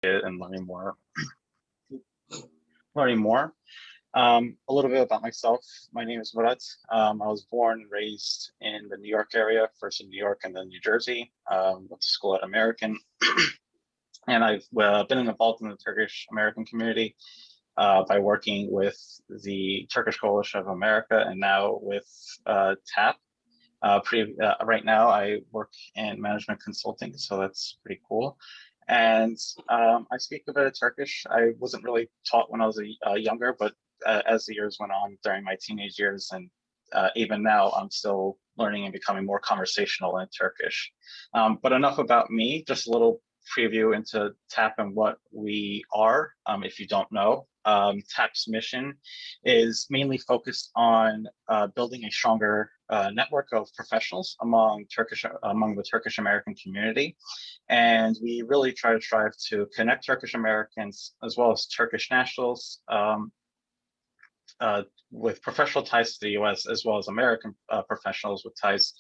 and learning more. A little bit about myself. My name is Mukaddes. I was born and raised in the New York area, first in New York and then New Jersey. Went to school at American, and I've been involved in the Turkish American community by working with the Turkish Coalition of America and now with TAP. Right now, I work in management consulting, so that's pretty cool. And I speak a bit of Turkish. I wasn't really taught when I was younger, but as the years went on during my teenage years, and even now, I'm still learning and becoming more conversational in Turkish. But enough about me, just a little preview into TAP and what we are, if you don't know. TAP's mission is mainly focused on building a stronger network of professionals among the Turkish American community, and we really try to strive to connect Turkish Americans as well as Turkish nationals with professional ties to the U.S. as well as American professionals with ties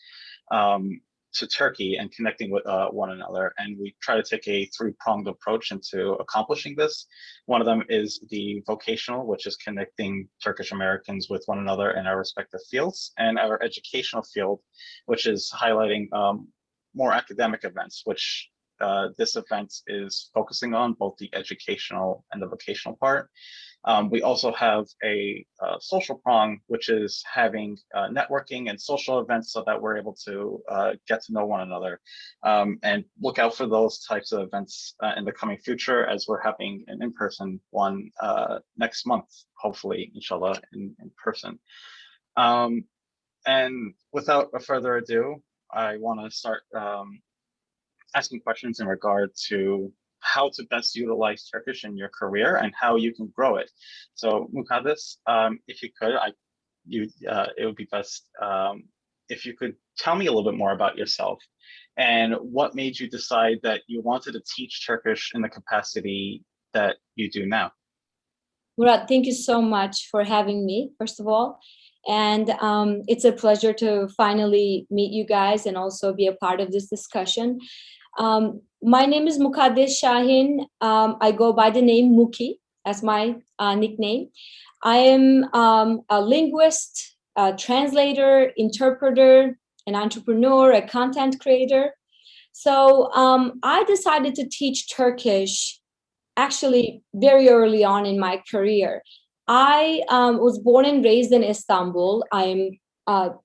to Turkey and connecting with one another. And we try to take a three-pronged approach into accomplishing this. One of them is the vocational, which is connecting Turkish Americans with one another in our respective fields, and our educational field, which is highlighting more academic events, which this event is focusing on both the educational and the vocational part. We also have a social prong, which is having networking and social events so that we're able to get to know one another, and look out for those types of events in the coming future, as we're having an in-person one next month, hopefully, inshallah, in person. And without further ado, I want to start asking questions in regard to how to best utilize Turkish in your career and how you can grow it. So Mukaddes, if you could, it would be best if you could tell me a little bit more about yourself and what made you decide that you wanted to teach Turkish in the capacity that you do now. Murat, thank you so much for having me, first of all. And it's a pleasure to finally meet you guys and also be a part of this discussion. My name is Mukaddes Sahin. I go by the name Muki as my nickname. I am a linguist, a translator, interpreter, an entrepreneur, a content creator. So I decided to teach Turkish actually very early on in my career. I was born and raised in Istanbul. I'm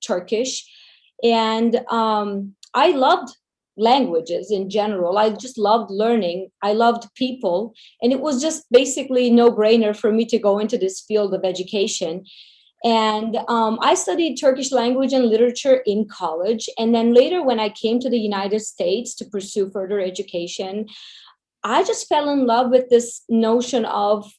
Turkish, and I loved languages in general. I just loved learning. I loved people, and it was just basically no-brainer for me to go into this field of education. And I studied Turkish language and literature in college, and then later when I came to the United States to pursue further education, I just fell in love with this notion of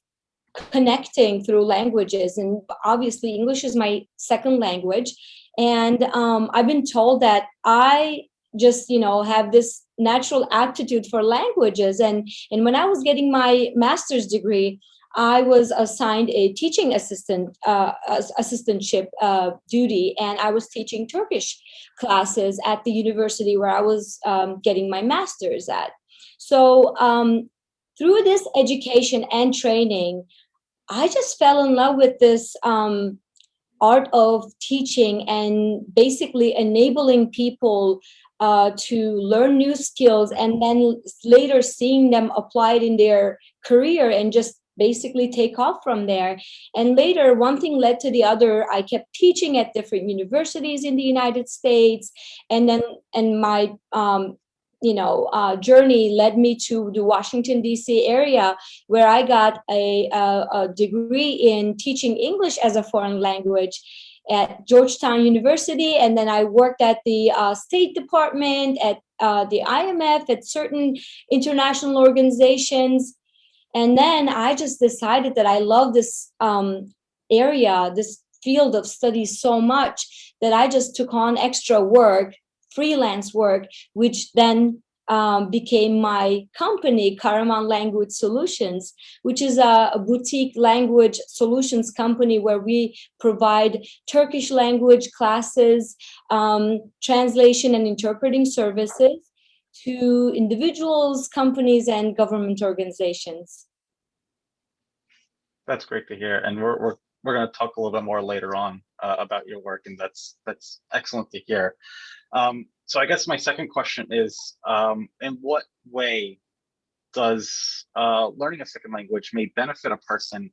connecting through languages. And obviously English is my second language, and I've been told that I just have this natural aptitude for languages. And when I was getting my master's degree, I was assigned a teaching assistantship duty, and I was teaching Turkish classes at the university where I was getting my master's at. So through this education and training, I just fell in love with this art of teaching and basically enabling people to learn new skills, and then later seeing them applied in their career and just basically take off from there. And later, one thing led to the other. I kept teaching at different universities in the United States, and my journey led me to the Washington, D.C. area, where I got a degree in teaching English as a foreign language at Georgetown University. And then I worked at the State Department, at the IMF, at certain international organizations. And then I just decided that I love this area, this field of study so much that I just took on extra work, freelance work, which then became my company, Karaman Language Solutions, which is a boutique language solutions company where we provide Turkish language classes, translation and interpreting services to individuals, companies, and government organizations. That's great to hear, and we're going to talk a little bit more later on about your work, and that's excellent to hear. So I guess my second question is, in what way does learning a second language may benefit a person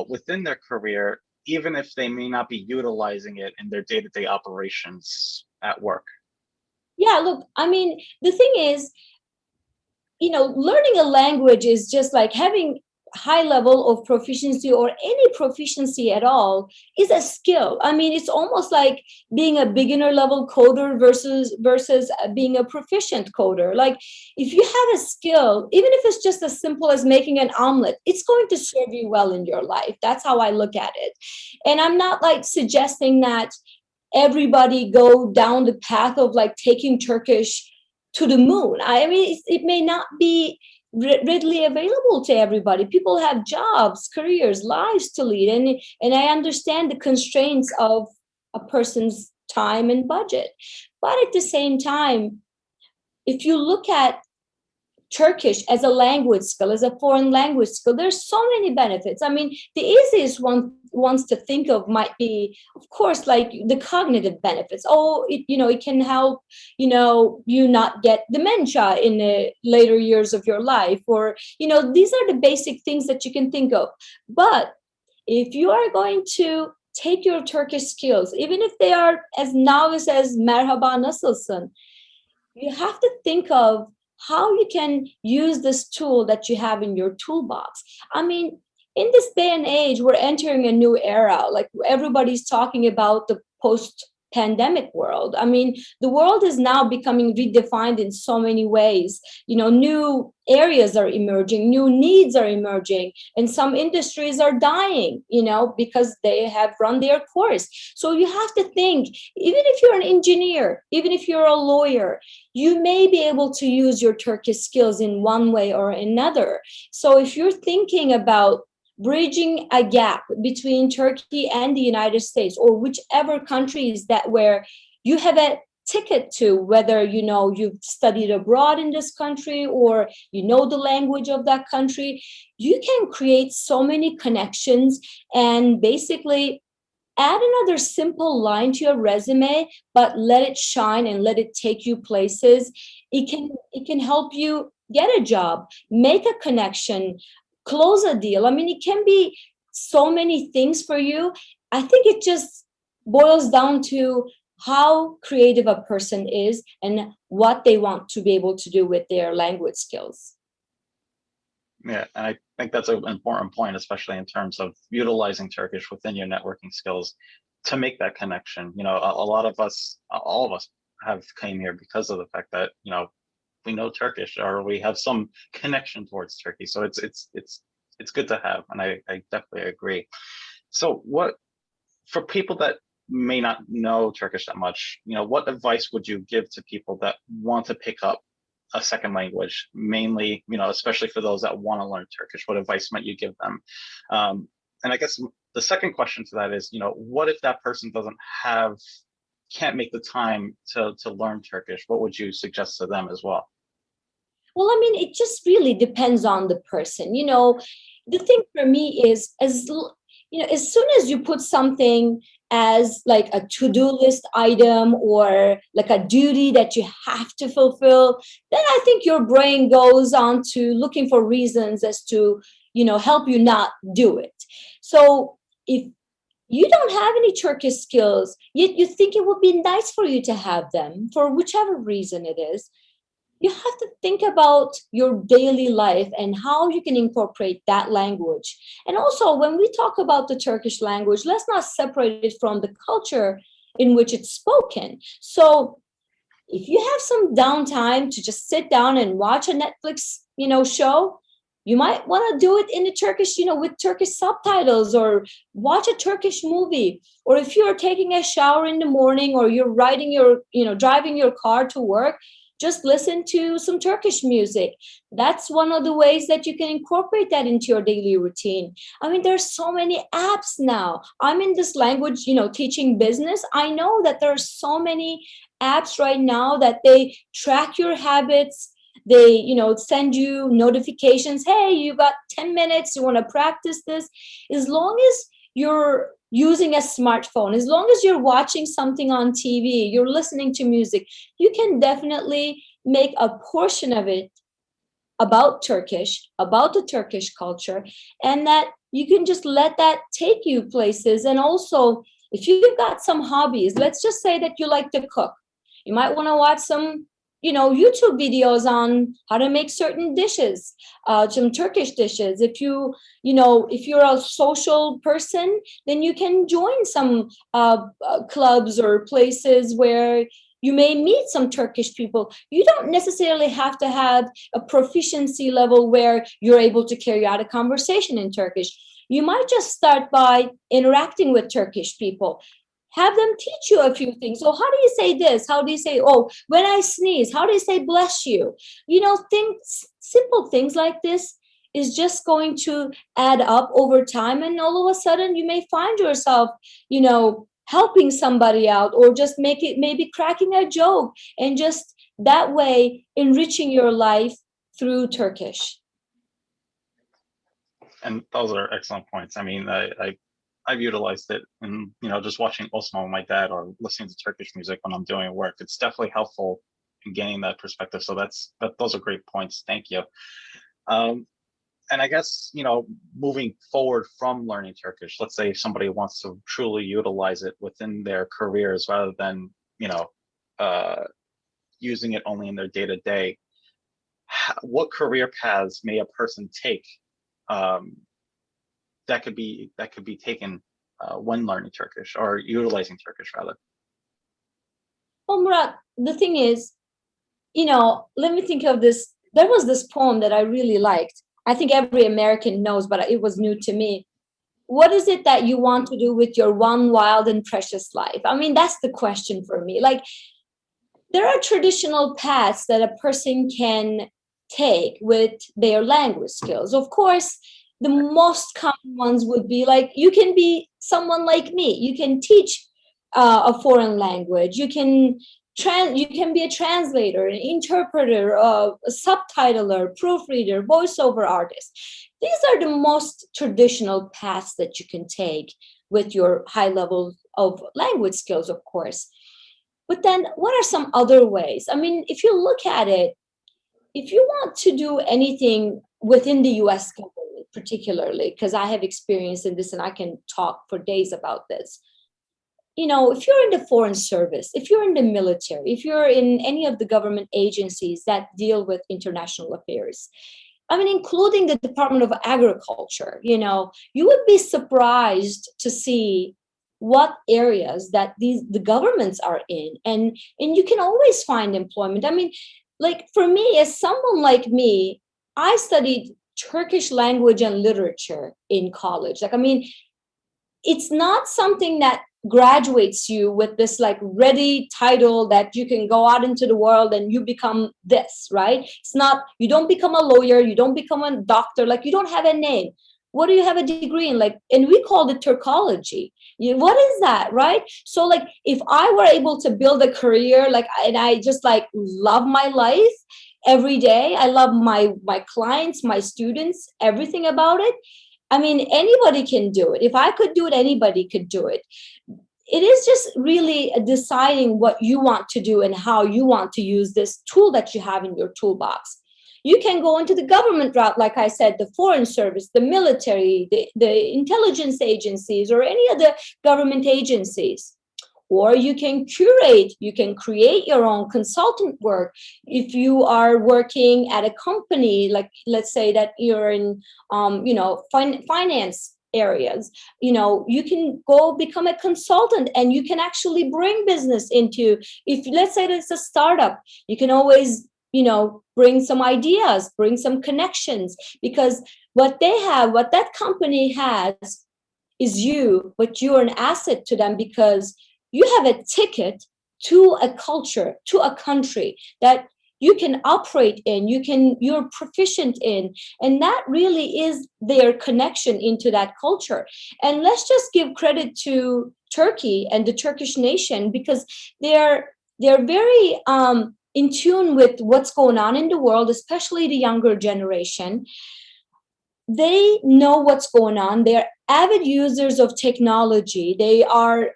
within their career, even if they may not be utilizing it in their day-to-day operations at work? Yeah, look, I mean, the thing is, learning a language is just like having high level of proficiency, or any proficiency at all, is a skill. I mean, it's almost like being a beginner level coder versus being a proficient coder. Like, if you have a skill, even if it's just as simple as making an omelet, it's going to serve you well in your life. That's how I look at it. And I'm not like suggesting that everybody go down the path of like taking Turkish to the moon. I mean, it may not be readily available to everybody. People have jobs, careers, lives to lead, and I understand the constraints of a person's time and budget. But at the same time, if you look at Turkish as a language skill, as a foreign language skill, there's so many benefits. I mean, the easiest ones to think of might be, of course, like the cognitive benefits. Oh, it can help, you not get dementia in the later years of your life, or these are the basic things that you can think of. But if you are going to take your Turkish skills, even if they are as novice as merhaba nasılsın, you have to think of how you can use this tool that you have in your toolbox. I mean, in this day and age, we're entering a new era. Like, everybody's talking about the post pandemic world. I mean, the world is now becoming redefined in so many ways. New areas are emerging, new needs are emerging, and some industries are dying, because they have run their course. So you have to think, even if you're an engineer, even if you're a lawyer, you may be able to use your Turkish skills in one way or another. So if you're thinking about bridging a gap between Turkey and the United States, or whichever countries that where you have a ticket to, whether you've studied abroad in this country or the language of that country, you can create so many connections and basically add another simple line to your resume, but let it shine and let it take you places. It can help you get a job, make a connection, close a deal. I mean, it can be so many things for you. I think it just boils down to how creative a person is and what they want to be able to do with their language skills. Yeah, and I think that's an important point, especially in terms of utilizing Turkish within your networking skills to make that connection. A lot of us, all of us, have came here because of the fact that we know Turkish, or we have some connection towards Turkey. So it's good to have, and I definitely agree. So what, for people that may not know Turkish that much, what advice would you give to people that want to pick up a second language, mainly, especially for those that want to learn Turkish? What advice might you give them? And I guess the second question to that is, what if that person can't make the time to learn Turkish? What would you suggest to them as well? Well, I mean, it just really depends on the person. The thing for me is, as soon as you put something as like a to-do list item or like a duty that you have to fulfill, then I think your brain goes on to looking for reasons as to, help you not do it. So if you don't have any Turkish skills, yet you think it would be nice for you to have them for whichever reason it is, you have to think about your daily life and how you can incorporate that language. And also, when we talk about the Turkish language, let's not separate it from the culture in which it's spoken. So if you have some downtime to just sit down and watch a Netflix, show, you might want to do it in the Turkish, with Turkish subtitles, or watch a Turkish movie. Or if you're taking a shower in the morning, or you're driving your car to work, just listen to some Turkish music. That's one of the ways that you can incorporate that into your daily routine. I mean, there's so many apps now. I'm in this language, teaching business. I know that there are so many apps right now that they track your habits. They, send you notifications. Hey, you got 10 minutes. You want to practice this? As long as you're using a smartphone, as long as you're watching something on TV, you're listening to music, you can definitely make a portion of it about Turkish, about the Turkish culture, and that you can just let that take you places. And also, if you've got some hobbies, let's just say that you like to cook, you might want to watch some, YouTube videos on how to make certain dishes, some Turkish dishes. If you're a social person, then you can join some clubs or places where you may meet some Turkish people. You don't necessarily have to have a proficiency level where you're able to carry out a conversation in Turkish. You might just start by interacting with Turkish people. Have them teach you a few things. So how do you say this? How do you say, oh, when I sneeze, how do you say bless you? Things, simple things like this is just going to add up over time. And all of a sudden you may find yourself, helping somebody out, or just maybe cracking a joke, and just that way enriching your life through Turkish. And those are excellent points. I mean, I've utilized it in, just watching Osman with my dad or listening to Turkish music when I'm doing work. It's definitely helpful in gaining that perspective. So those are great points. Thank you. And I guess, moving forward from learning Turkish, let's say somebody wants to truly utilize it within their careers rather than, using it only in their day-to-day, what career paths may a person take that could be taken when learning Turkish or utilizing Turkish rather? Well, Murat, the thing is, let me think of this. There was this poem that I really liked. I think every American knows, but it was new to me. What is it that you want to do with your one wild and precious life? I mean, that's the question for me. Like, there are traditional paths that a person can take with their language skills. Of course, the most common ones would be like, you can be someone like me. You can teach a foreign language. You can be a translator, an interpreter, a subtitler, proofreader, voiceover artist. These are the most traditional paths that you can take with your high level of language skills, of course. But then what are some other ways? I mean, if you look at it, if you want to do anything within the US government, particularly, because I have experience in this and I can talk for days about this. If you're in the foreign service, if you're in the military, if you're in any of the government agencies that deal with international affairs, I mean, including the Department of Agriculture, you would be surprised to see what areas that the governments are in, and you can always find employment. I mean, like for me, as someone like me, I studied Turkish language and literature in college. Like, I mean, it's not something that graduates you with this like ready title that you can go out into the world and you become this, right? It's not, you don't become a lawyer, you don't become a doctor, like you don't have a name. What do you have a degree in? Like, and we called it Turkology. What is that, right? So like, if I were able to build a career, like, and I just like love my life every day, I love my clients, my students, everything about it. I mean, anybody can do it. If I could do it, anybody could do it. It is just really deciding what you want to do and how you want to use this tool that you have in your toolbox. You can go into the government route, like I said, the foreign service, the military, the intelligence agencies, or any of the government agencies. Or you can curate, you can create your own consultant work. If you are working at a company, like let's say that you're in, finance areas, you can go become a consultant and you can actually bring business into, if let's say it's a startup, you can always, bring some ideas, bring some connections, because what that company has is you, but you're an asset to them because you have a ticket to a culture, to a country that you can operate in, you're proficient in, and that really is their connection into that culture. And let's just give credit to Turkey and the Turkish nation, because they're they're very in tune with what's going on in the world, especially the younger generation. They know what's going on. They're avid users of technology. They are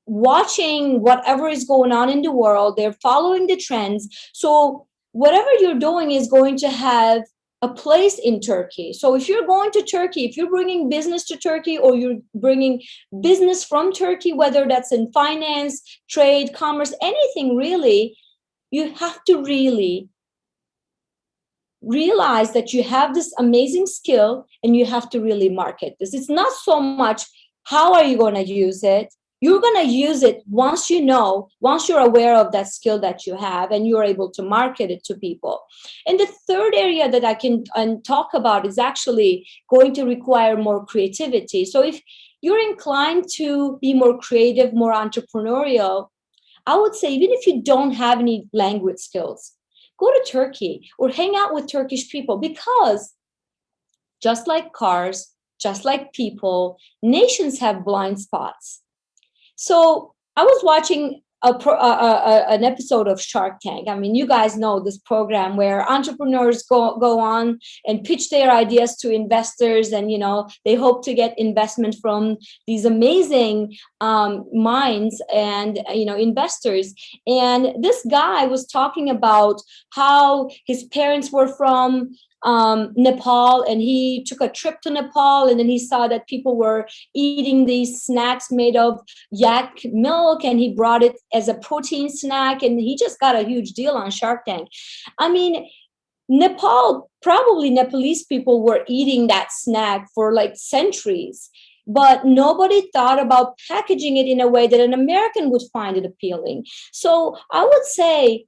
watching whatever is going on in the world. They're following the trends. So whatever you're doing is going to have a place in Turkey. So if you're going to Turkey, if you're bringing business to Turkey, or you're bringing business from Turkey, whether that's in finance, trade, commerce, anything really, you have to really realize that you have this amazing skill and you have to really market this. It's not so much how are you going to use it. You're going to use it once you know, once you're aware of that skill that you have and you're able to market it to people. And the third area that I can talk about is actually going to require more creativity. So if you're inclined to be more creative, more entrepreneurial, I would say, even if you don't have any language skills, go to Turkey or hang out with Turkish people, because just like cars, just like people, nations have blind spots. So I was watching an episode of Shark Tank. I mean, you guys know this program where entrepreneurs go on and pitch their ideas to investors, and they hope to get investment from these amazing minds and investors. And this guy was talking about how his parents were from Nepal, and he took a trip to Nepal, and then he saw that people were eating these snacks made of yak milk, and he brought it as a protein snack, and he just got a huge deal on Shark Tank. I mean, Nepal, probably Nepalese people were eating that snack for like centuries, but nobody thought about packaging it in a way that an American would find it appealing. So I would say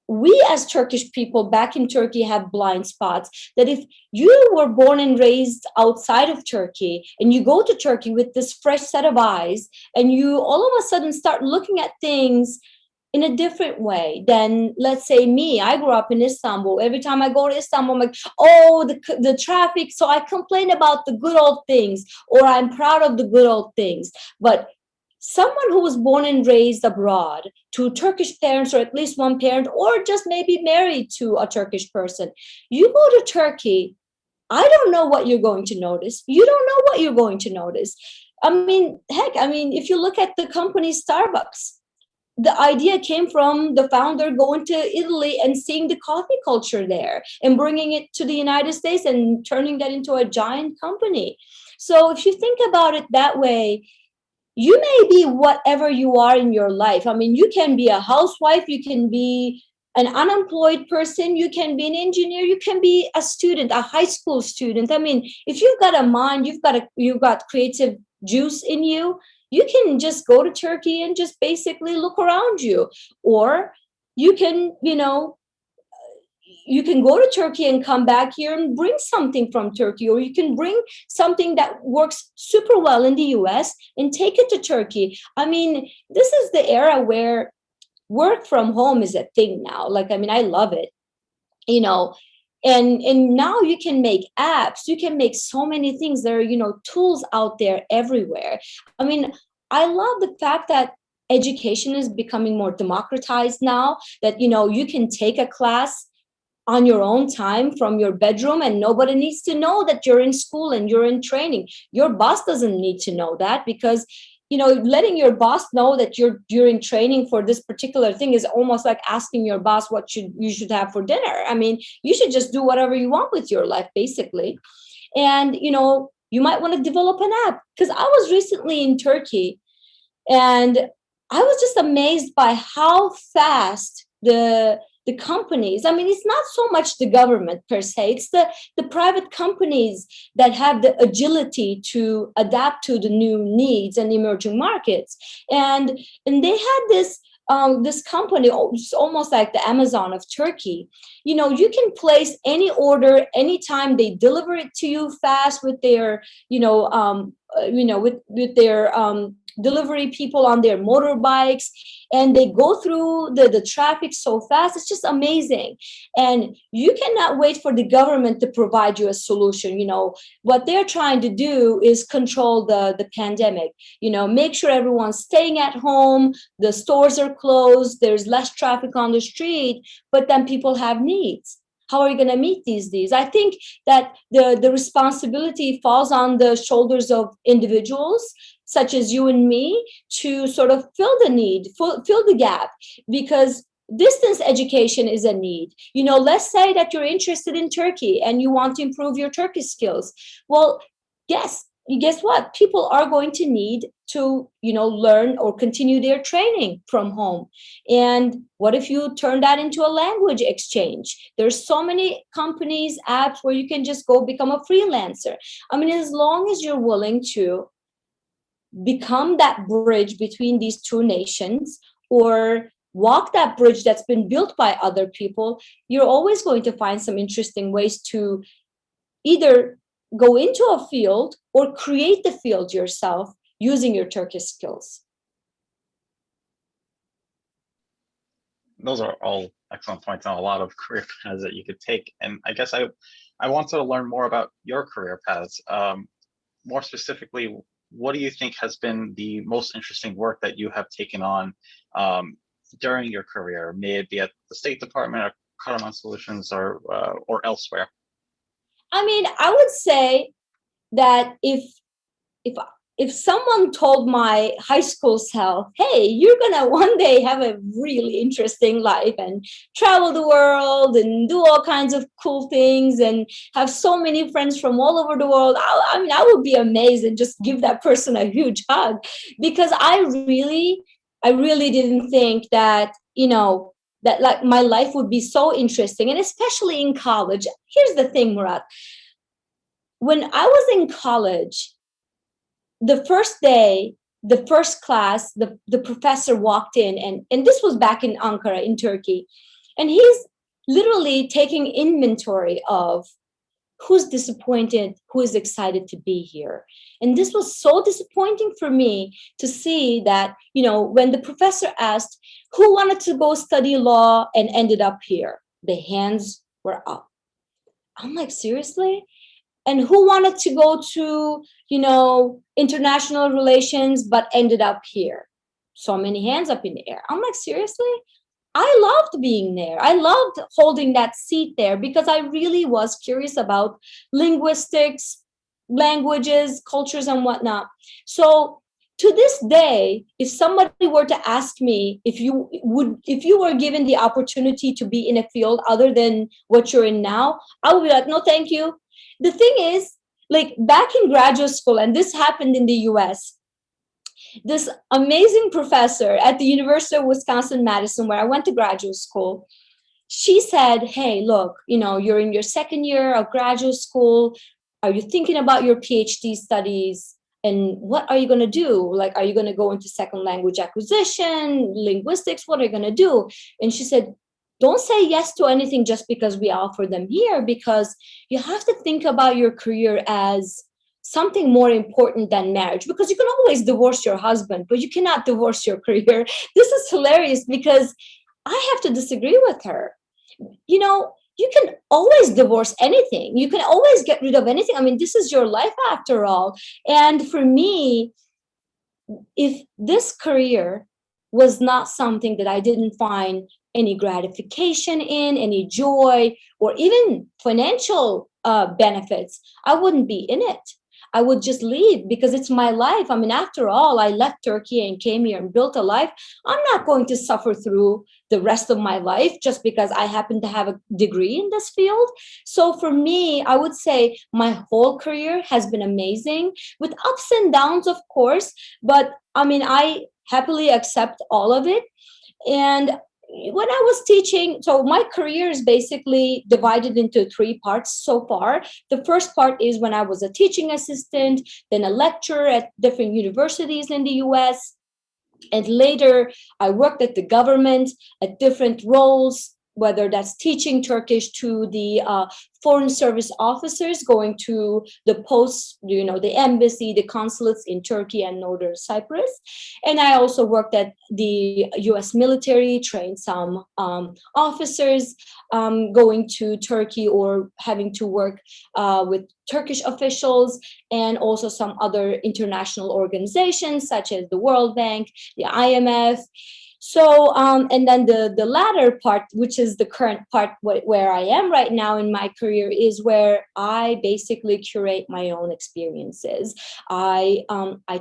we as Turkish people back in Turkey have blind spots, that if you were born and raised outside of Turkey and you go to Turkey with this fresh set of eyes, and you all of a sudden start looking at things in a different way than, let's say, me. I grew up in Istanbul. Every time I go to Istanbul, I'm like, oh, the traffic. So I complain about the good old things, or I'm proud of the good old things. But someone who was born and raised abroad to Turkish parents, or at least one parent, or just maybe married to a Turkish person, you go to Turkey, I don't know what you're going to notice. You don't know what you're going to notice. I mean, heck, if you look at the company Starbucks, the idea came from the founder going to Italy and seeing the coffee culture there and bringing it to the United States and turning that into a giant company. So if you think about it that way, you may be whatever you are in your life. I mean, you can be a housewife, you can be an unemployed person, you can be an engineer, you can be a student, a high school student. I mean, if you've got a mind, you've got creative juice in you, you can just go to Turkey and just basically look around you. Or you can, you can go to Turkey and come back here and bring something from Turkey, or you can bring something that works super well in the US and take it to Turkey. I mean, this is the era where work from home is a thing now. I love it, and now you can make apps, you can make so many things. There are, tools out there everywhere. I mean, I love the fact that education is becoming more democratized now, that, you can take a class on your own time from your bedroom, and nobody needs to know that you're in school and you're in training. Your boss doesn't need to know that, because letting your boss know that you're in training for this particular thing is almost like asking your boss what you should have for dinner. I mean, you should just do whatever you want with your life, basically. And you might want to develop an app, because I was recently in Turkey, and I was just amazed by how fast the companies, I mean, it's not so much the government per se, it's the private companies that have the agility to adapt to the new needs and emerging markets. And they had this company, it's almost like the Amazon of Turkey. You can place any order anytime, they deliver it to you fast with their with their delivery people on their motorbikes, and they go through the traffic so fast. It's just amazing. And you cannot wait for the government to provide you a solution. What they're trying to do is control the pandemic, make sure everyone's staying at home, the stores are closed, there's less traffic on the street, but then people have needs. How are you going to meet these needs? I think that the responsibility falls on the shoulders of individuals such as you and me to sort of fill the need, fill the gap, because distance education is a need. Let's say that you're interested in Turkey and you want to improve your Turkish skills. Well, guess what? People are going to need to, learn or continue their training from home. And what if you turn that into a language exchange? There's so many companies, apps where you can just go become a freelancer. I mean, as long as you're willing to become that bridge between these two nations, or walk that bridge that's been built by other people, you're always going to find some interesting ways to either go into a field or create the field yourself using your Turkish skills. Those are all excellent points and a lot of career paths that you could take. And I guess I wanted to learn more about your career paths. More specifically, what do you think has been the most interesting work that you have taken on during your career, may it be at the State Department or Karaman Solutions or elsewhere? I mean, I would say that if someone told my high school self, hey, you're gonna one day have a really interesting life and travel the world and do all kinds of cool things and have so many friends from all over the world, I would be amazed and just give that person a huge hug, because I really didn't think that, that like my life would be so interesting, and especially in college. Here's the thing, Murat. When I was in college, the first day, the first class, the professor walked in, and this was back in Ankara, in Turkey, and he's literally taking inventory of who's disappointed, who is excited to be here. And this was so disappointing for me to see that, when the professor asked who wanted to go study law and ended up here, the hands were up. I'm like, seriously? And who wanted to go to, international relations, but ended up here? So many hands up in the air. I'm like, seriously? I loved being there. I loved holding that seat there because I really was curious about linguistics, languages, cultures, and whatnot. So to this day, if somebody were to ask me if you were given the opportunity to be in a field other than what you're in now, I would be like, no, thank you. The thing is, like back in graduate school, and this happened in the US, this amazing professor at the University of Wisconsin-Madison, where I went to graduate school, she said, hey, look, you're in your second year of graduate school. Are you thinking about your PhD studies? And what are you going to do? Like, are you going to go into second language acquisition, linguistics? What are you going to do? And she said, don't say yes to anything just because we offer them here, because you have to think about your career as something more important than marriage, because you can always divorce your husband, but you cannot divorce your career. This is hilarious because I have to disagree with her. You can always divorce anything. You can always get rid of anything. I mean, this is your life after all. And for me, if this career was not something that I didn't find any gratification in, any joy, or even financial benefits, I wouldn't be in it. I would just leave because it's my life. I mean, after all, I left Turkey and came here and built a life. I'm not going to suffer through the rest of my life just because I happen to have a degree in this field. So for me, I would say my whole career has been amazing, with ups and downs, of course. But I mean, I happily accept all of it. And when I was teaching, so my career is basically divided into three parts so far. The first part is when I was a teaching assistant, then a lecturer at different universities in the US. And later I worked at the government at different roles, whether that's teaching Turkish to the foreign service officers going to the posts, the embassy, the consulates in Turkey and Northern Cyprus. And I also worked at the US military, trained some officers going to Turkey or having to work with Turkish officials, and also some other international organizations such as the World Bank, the IMF. So, and then the latter part, which is the current part where I am right now in my career, is where I basically curate my own experiences. I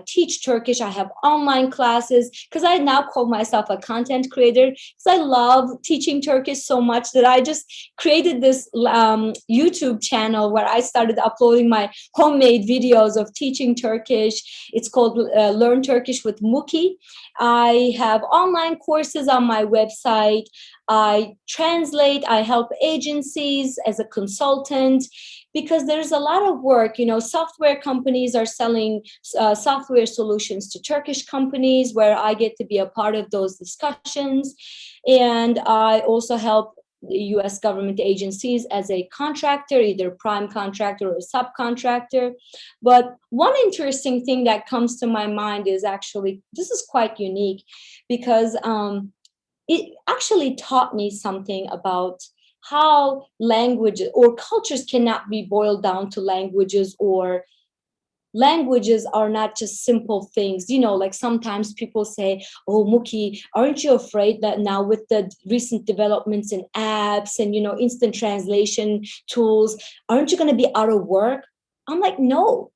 teach Turkish. I have online classes because I now call myself a content creator because I love teaching Turkish so much that I just created this YouTube channel where I started uploading my homemade videos of teaching Turkish. It's called Learn Turkish with Muki. I have online courses on my website. I translate, I help agencies as a consultant because there's a lot of work. Software companies are selling software solutions to Turkish companies where I get to be a part of those discussions. And I also help the US government agencies as a contractor, either prime contractor or a subcontractor. But one interesting thing that comes to my mind is actually, this is quite unique because it actually taught me something about how languages or cultures cannot be boiled down to languages, or languages are not just simple things. Like sometimes people say, oh, Muki, aren't you afraid that now with the recent developments in apps and, instant translation tools, aren't you going to be out of work? I'm like, no.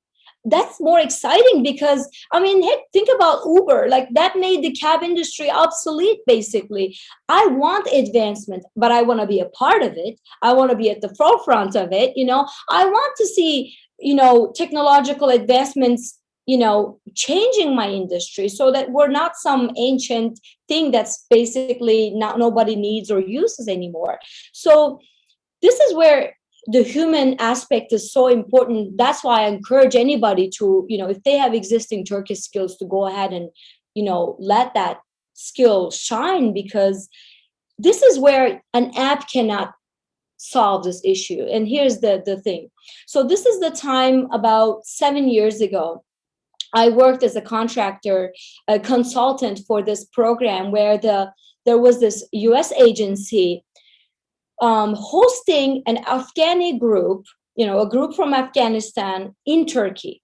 That's more exciting because, heck, think about Uber. Like that made the cab industry obsolete, basically. I want advancement, but I want to be a part of it. I want to be at the forefront of it. I want to see technological advancements, changing my industry so that we're not some ancient thing that's basically not nobody needs or uses anymore. So this is where the human aspect is so important. That's why I encourage anybody to, if they have existing Turkish skills, to go ahead and, let that skill shine, because this is where an app cannot solve this issue. And here's the thing. So this is the time about 7 years ago. I worked as a contractor, a consultant for this program where there was this US agency hosting an Afghani group, a group from Afghanistan in Turkey.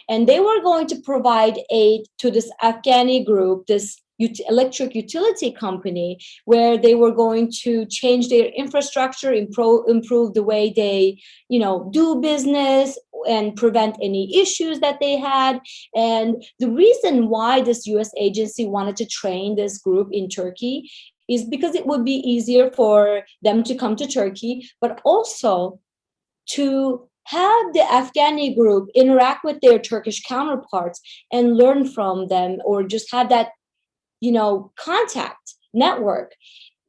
And they were going to provide aid to this Afghani group, this electric utility company, where they were going to change their infrastructure, improve the way they, do business and prevent any issues that they had. And the reason why this US agency wanted to train this group in Turkey is because it would be easier for them to come to Turkey, but also to have the Afghani group interact with their Turkish counterparts and learn from them, or just have that, contact network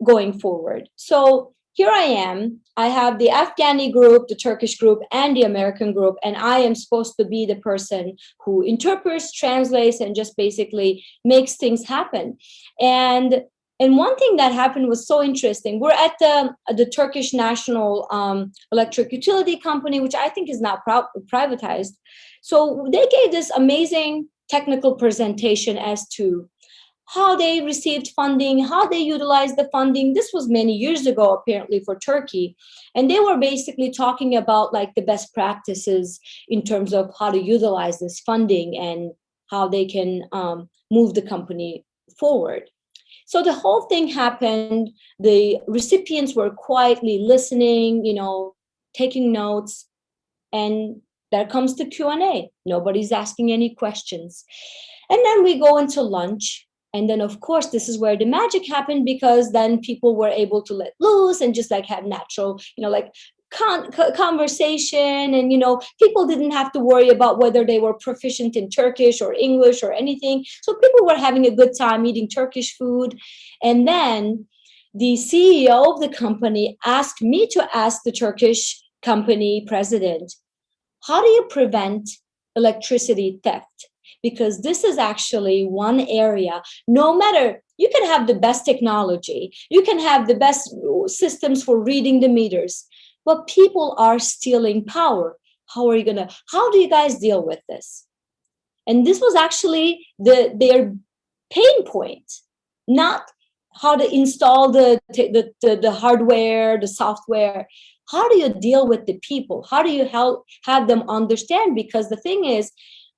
going forward. So here I am. I have the Afghani group, the Turkish group, and the American group, and I am supposed to be the person who interprets, translates, and just basically makes things happen. And one thing that happened was so interesting. We're at the Turkish National Electric Utility Company, which I think is now privatized. So they gave this amazing technical presentation as to how they received funding, how they utilized the funding. This was many years ago, apparently, for Turkey. And they were basically talking about like the best practices in terms of how to utilize this funding and how they can move the company forward. So the whole thing happened. The recipients were quietly listening, taking notes. And there comes the Q&A. Nobody's asking any questions. And then we go into lunch. And then, of course, this is where the magic happened, because then people were able to let loose and just like have natural, conversation. And, people didn't have to worry about whether they were proficient in Turkish or English or anything. So people were having a good time eating Turkish food. And then the CEO of the company asked me to ask the Turkish company president, how do you prevent electricity theft? Because this is actually one area, no matter You can have the best technology, you can have the best systems for reading the meters, but people are stealing power. How do you guys deal with this? And this was actually their pain point, not how to install the hardware, the software. How do you deal with the people? How do you have them understand? Because the thing is,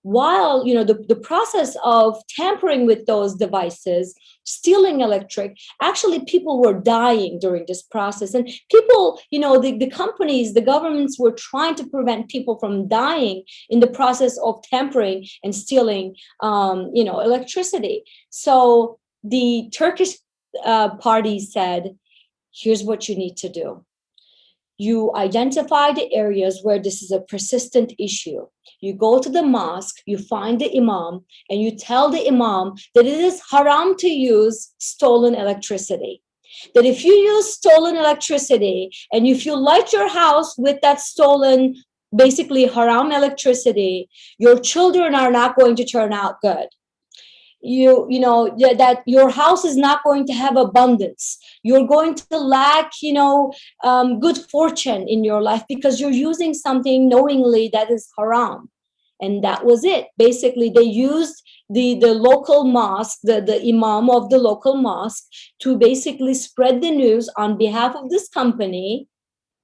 while the process of tampering with those devices, stealing electric, actually people were dying during this process. And people, the companies, the governments were trying to prevent people from dying in the process of tampering and stealing electricity. So the Turkish party said, here's what you need to do. You identify the areas where this is a persistent issue. You go to the mosque, you find the imam, and you tell the imam that it is haram to use stolen electricity. That if you use stolen electricity and if you light your house with that stolen, basically haram electricity, your children are not going to turn out good. That your house is not going to have abundance. You're going to lack good fortune in your life because you're using something knowingly that is haram. And that was it. Basically, they used the local mosque, the imam of the local mosque, to basically spread the news on behalf of this company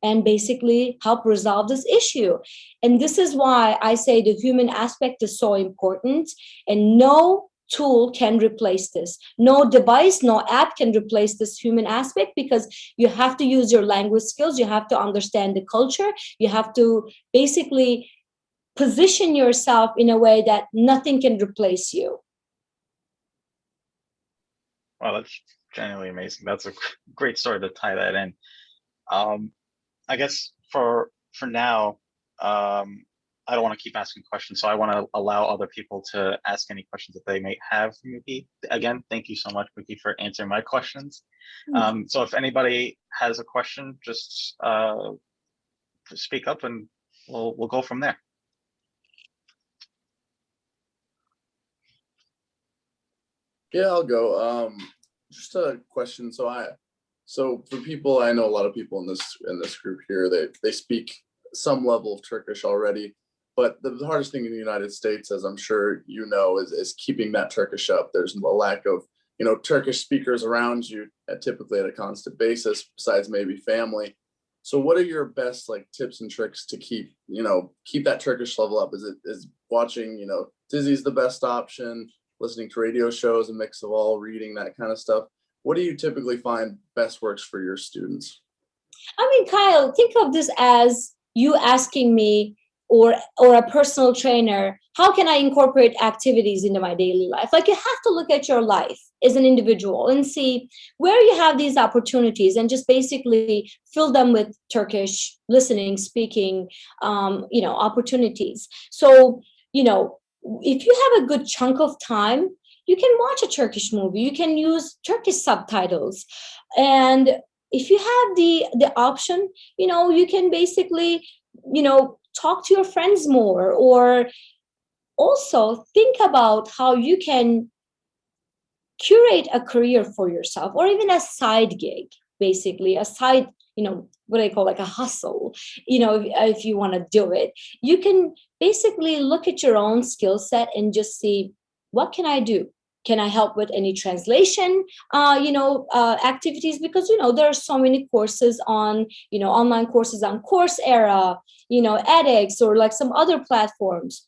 and basically help resolve this issue. And this is why I say the human aspect is so important, and no tool can replace this. No device, no app can replace this human aspect, because you have to use your language skills, you have to understand the culture, you have to basically position yourself in a way that nothing can replace you. Wow, that's genuinely amazing. That's a great story to tie that in. I guess for now, I don't want to keep asking questions, so I want to allow other people to ask any questions that they may have for Muki. Again, thank you so much, Muki, for answering my questions. So if anybody has a question, just speak up and we'll go from there. Yeah, I'll go. Just a question. So for people, I know a lot of people in this group here, they speak some level of Turkish already, but the hardest thing in the United States, as I'm sure you know, is keeping that Turkish up. There's a lack of Turkish speakers around you typically at a constant basis, besides maybe family. So what are your best tips and tricks to keep that Turkish level up? Is watching Dizzy's the best option? Listening to radio shows, a mix of all, reading, that kind of stuff? What do you typically find best works for your students? I mean, Kyle, think of this as you asking me, or a personal trainer, how can I incorporate activities into my daily life? You have to look at your life as an individual and see where you have these opportunities, and just basically fill them with Turkish listening, speaking, opportunities. So, if you have a good chunk of time, you can watch a Turkish movie, you can use Turkish subtitles. And if you have the option, you can basically, talk to your friends more, or also think about how you can curate a career for yourself, or even a side gig, basically a side, what I call a hustle, if you want to do it. You can basically look at your own skill set and just see, what can I do? Can I help with any translation, activities? Because, there are so many courses on, online courses on Coursera, edX, or some other platforms.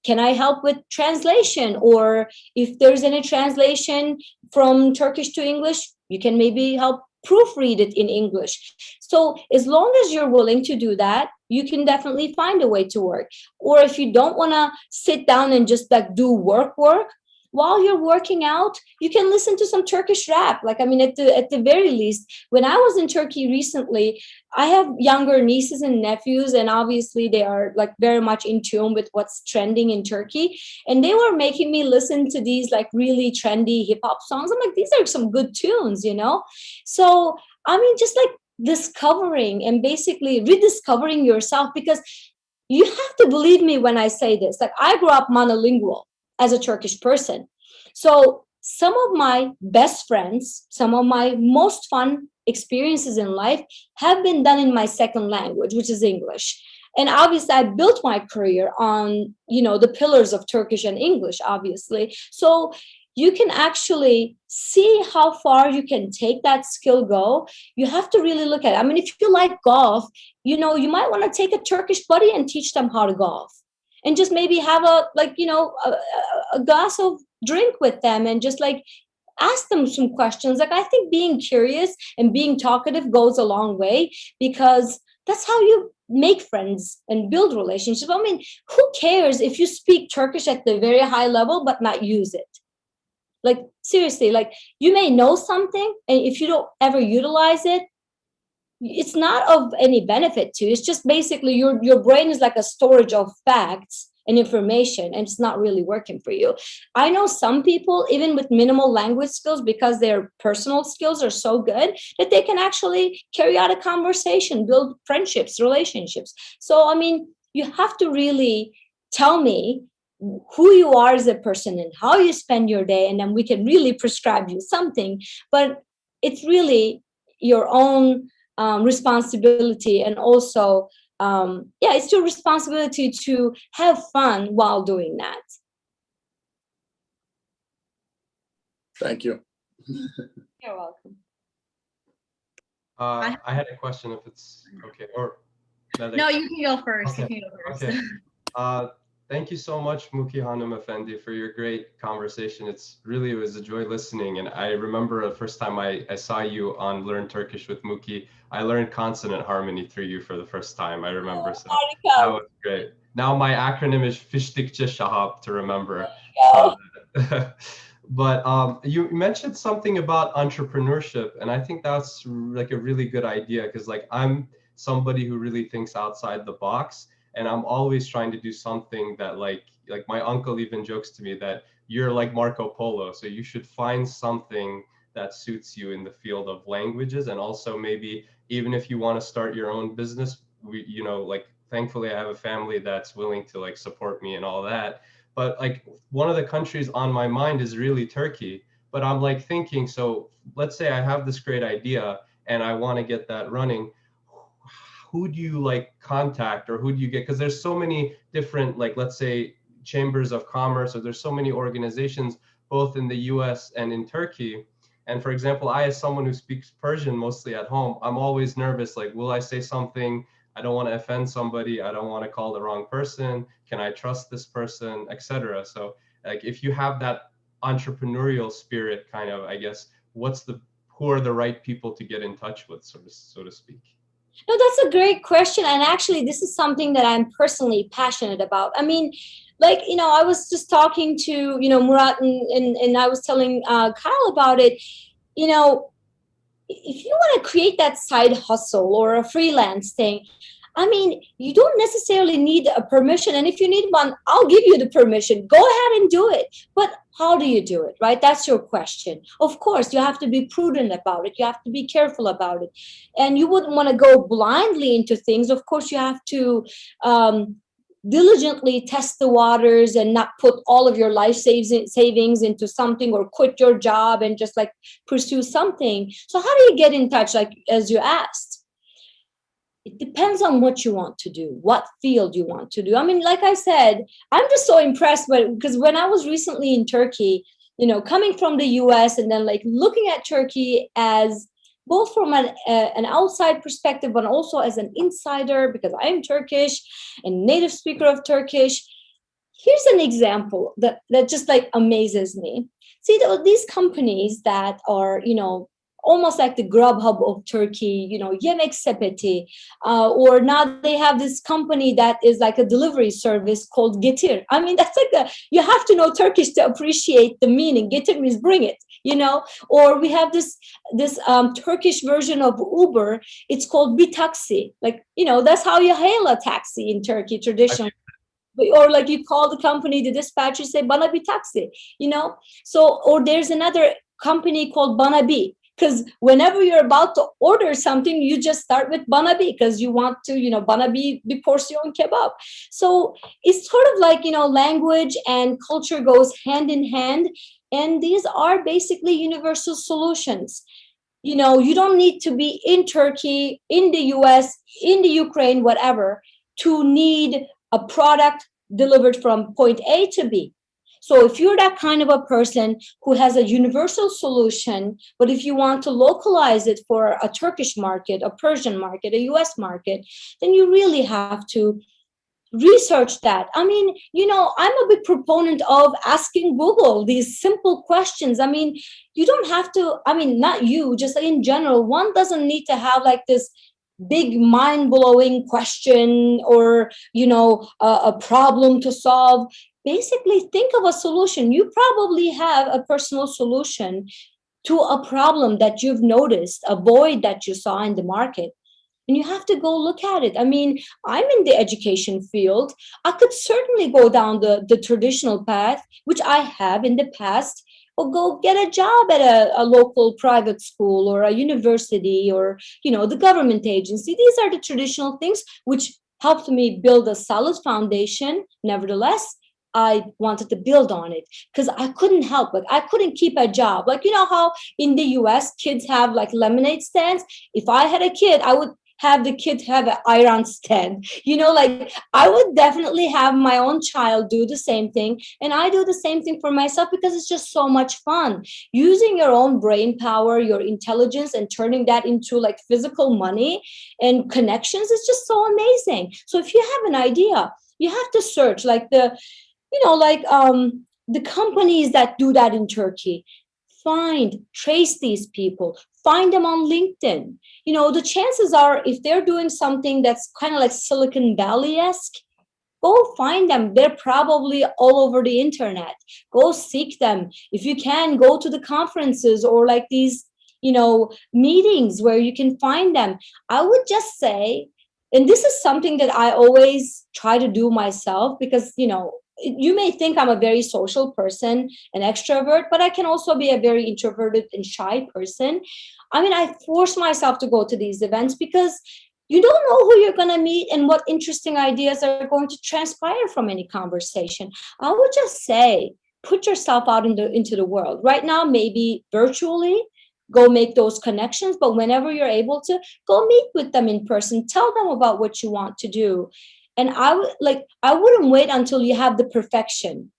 Can I help with translation? Or if there's any translation from Turkish to English, you can maybe help proofread it in English. So as long as you're willing to do that, you can definitely find a way to work. Or if you don't want to sit down and just do work, while you're working out, you can listen to some Turkish rap. At the very least, when I was in Turkey recently, I have younger nieces and nephews, and obviously they are very much in tune with what's trending in Turkey. And they were making me listen to these really trendy hip hop songs. I'm these are some good tunes, So, just discovering and basically rediscovering yourself, because you have to believe me when I say this. I grew up monolingual as a Turkish person. So some of my best friends, some of my most fun experiences in life have been done in my second language, which is English. And obviously I built my career on, the pillars of Turkish and English, obviously. So you can actually see how far you can take that skill go. You have to really look at it. I mean, if you like golf, you might want to take a Turkish buddy and teach them how to golf, and just maybe have a glass of drink with them and just like ask them some questions. Like, I think being curious and being talkative goes a long way, because that's how you make friends and build relationships. I mean, who cares if you speak Turkish at the very high level but not use it? Like, seriously, like, you may know something, and if you don't ever utilize it, it's not of any benefit to you. It's just basically your brain is like a storage of facts and information, and it's not really working for you. I know some people, even with minimal language skills, because their personal skills are so good, that they can actually carry out a conversation, build friendships, relationships. So, I mean, you have to really tell me who you are as a person and how you spend your day, and then we can really prescribe you something. But it's really your own responsibility, and also it's your responsibility to have fun while doing that. Thank you. You're welcome. I had a question, if it's okay, or no, you can go first. Okay. You can go first. Okay. Thank you so much, Muki Hanım Effendi, for your great conversation. It was a joy listening. And I remember the first time I saw you on Learn Turkish with Muki, I learned consonant harmony through you for the first time. I remember. So that was great. Now my acronym is Fiştikçe Şahap to remember. But you mentioned something about entrepreneurship, and I think that's like a really good idea, because like I'm somebody who really thinks outside the box. And I'm always trying to do something that like my uncle even jokes to me that you're like Marco Polo. So you should find something that suits you in the field of languages. And also maybe even if you want to start your own business, thankfully I have a family that's willing to like support me and all that. But like one of the countries on my mind is really Turkey. But I'm like thinking, so let's say I have this great idea and I want to get that running. Who do you like contact, or who do you get? Because there's so many different, like, let's say chambers of commerce, or there's so many organizations, both in the US and in Turkey. And for example, I, as someone who speaks Persian mostly at home, I'm always nervous. Like, will I say something? I don't want to offend somebody. I don't want to call the wrong person. Can I trust this person, etc. So like, if you have that entrepreneurial spirit, kind of, I guess, who are the right people to get in touch with, so to speak? No, that's a great question. And actually, this is something that I'm personally passionate about. I mean, like, I was just talking to, Murat, and I was telling Kyle about it. If you want to create that side hustle or a freelance thing, I mean, you don't necessarily need a permission. And if you need one, I'll give you the permission. Go ahead and do it. But how do you do it, right? That's your question. Of course, you have to be prudent about it. You have to be careful about it. And you wouldn't want to go blindly into things. Of course, you have to diligently test the waters and not put all of your life savings into something, or quit your job and just like pursue something. So how do you get in touch, like as you asked? It depends on what you want to do, what field you want to do. I mean, like I said, I'm just so impressed because when I was recently in Turkey, coming from the US and then like looking at Turkey as both from an outside perspective, but also as an insider, because I am Turkish and native speaker of Turkish. Here's an example that just like amazes me. See, these companies that are, almost like the Grubhub of Turkey, Yemek Sepeti, or now they have this company that is like a delivery service called Getir. I mean, that's like you have to know Turkish to appreciate the meaning. Getir means bring it, Or we have this Turkish version of Uber. It's called bir taksi. Like, that's how you hail a taxi in Turkey traditionally. Or like you call the company, the dispatcher, say bana bir taksi, So, or there's another company called Bana Bir. Because whenever you're about to order something, you just start with bana bir because you want to, bana bir porsiyon kebab. So it's sort of like, language and culture goes hand in hand. And these are basically universal solutions. You don't need to be in Turkey, in the US, in the Ukraine, whatever, to need a product delivered from point A to B. So if you're that kind of a person who has a universal solution, but if you want to localize it for a Turkish market, a Persian market, a US market, then you really have to research that. I mean, I'm a big proponent of asking Google these simple questions. I mean, you don't have to, not you, just in general, one doesn't need to have like this big mind-blowing question or, a problem to solve. Basically, think of a solution. You probably have a personal solution to a problem that you've noticed, a void that you saw in the market. And you have to go look at it. I mean, I'm in the education field. I could certainly go down the traditional path, which I have in the past, or go get a job at a local private school or a university or, the government agency. These are the traditional things which helped me build a solid foundation. Nevertheless, I wanted to build on it because I couldn't help it. I couldn't keep a job. Like, how in the US kids have like lemonade stands. If I had a kid, I would have the kid have an iron stand. Like I would definitely have my own child do the same thing. And I do the same thing for myself because it's just so much fun. Using your own brain power, your intelligence, and turning that into like physical money and connections is just so amazing. So if you have an idea, you have to search like the companies that do that in Turkey. Trace these people, find them on LinkedIn. The chances are if they're doing something that's kind of like Silicon Valley-esque, go find them. They're probably all over the internet. Go seek them. If you can, go to the conferences or like these, meetings where you can find them. I would just say, and this is something that I always try to do myself because, you may think I'm a very social person, an extrovert, but I can also be a very introverted and shy person. I mean, I force myself to go to these events because you don't know who you're going to meet and what interesting ideas are going to transpire from any conversation. I would just say, put yourself out into the world. Right now, maybe virtually, go make those connections, but whenever you're able to, go meet with them in person. Tell them about what you want to do. And I wouldn't wait until you have the perfection.